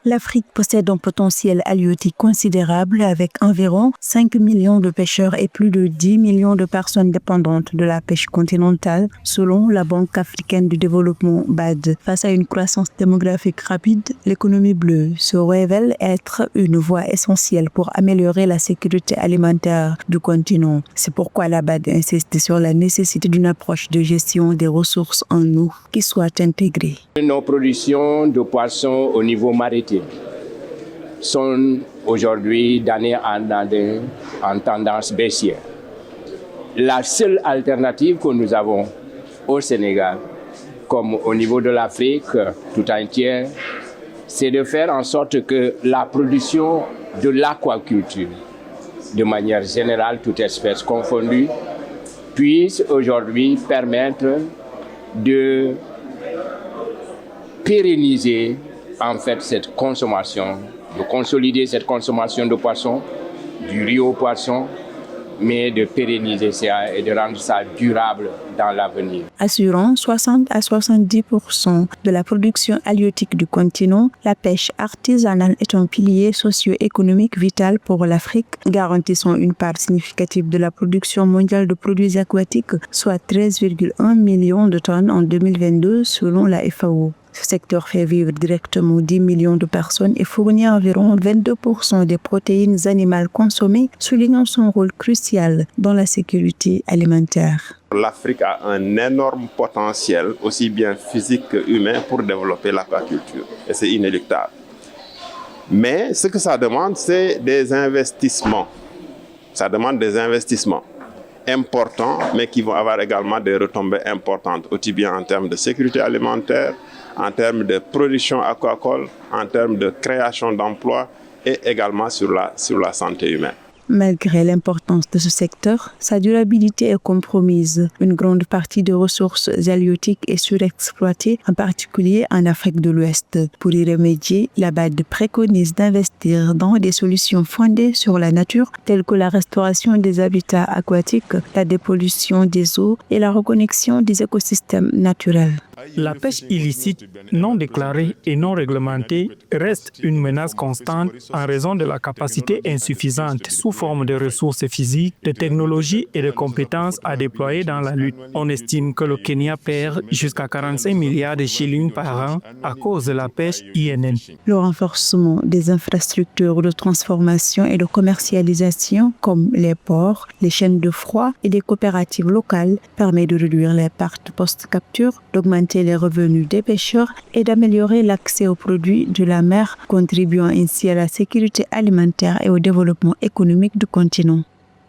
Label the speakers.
Speaker 1: L'Afrique possède un potentiel halieutique considérable avec environ 5 millions de pêcheurs et plus de 10 millions de personnes dépendantes de la pêche continentale, selon la Banque africaine du développement BAD. Face à une croissance démographique rapide, l'économie bleue se révèle être une voie essentielle pour améliorer la sécurité alimentaire du continent. C'est pourquoi la BAD insiste sur la nécessité d'une approche de gestion des ressources en eau qui soit intégrée.
Speaker 2: Nos productions de poissons au niveau maritime sont aujourd'hui d'année en année en tendance baissière. La seule alternative que nous avons au Sénégal, comme au niveau de l'Afrique tout entière, c'est de faire en sorte que la production de l'aquaculture, de manière générale, toutes espèces confondues, puisse aujourd'hui permettre de pérenniser en fait cette consommation, de consolider cette consommation de poissons, du riz au poisson, mais de pérenniser ça et de rendre ça durable dans l'avenir.
Speaker 1: Assurant 60 à 70% de la production halieutique du continent, la pêche artisanale est un pilier socio-économique vital pour l'Afrique, garantissant une part significative de la production mondiale de produits aquatiques, soit 13,1 millions de tonnes en 2022 selon la FAO. Ce secteur fait vivre directement 10 millions de personnes et fournit environ 22% des protéines animales consommées, soulignant son rôle crucial dans la sécurité alimentaire.
Speaker 3: L'Afrique a un énorme potentiel, aussi bien physique que humain, pour développer l'aquaculture. Et c'est inéluctable. Mais ce que ça demande, c'est des investissements. Ça demande des investissements importants, mais qui vont avoir également des retombées importantes, aussi bien en termes de sécurité alimentaire, en termes de production aquacole, en termes de création d'emplois et également sur la santé humaine.
Speaker 1: Malgré l'importance de ce secteur, sa durabilité est compromise. Une grande partie des ressources halieutiques est surexploitée, en particulier en Afrique de l'Ouest. Pour y remédier, la BAD préconise d'investir dans des solutions fondées sur la nature, telles que la restauration des habitats aquatiques, la dépollution des eaux et la reconnexion des écosystèmes naturels.
Speaker 4: La pêche illicite, non déclarée et non réglementée reste une menace constante en raison de la capacité insuffisante sous forme de ressources physiques, de technologies et de compétences à déployer dans la lutte. On estime que le Kenya perd jusqu'à 45 milliards de shillings par an à cause de la pêche INN.
Speaker 1: Le renforcement des infrastructures de transformation et de commercialisation, comme les ports, les chaînes de froid et des coopératives locales, permet de réduire les pertes post-capture, d'augmenter les revenus des pêcheurs et d'améliorer l'accès aux produits de la mer, contribuant ainsi à la sécurité alimentaire et au développement économique du continent.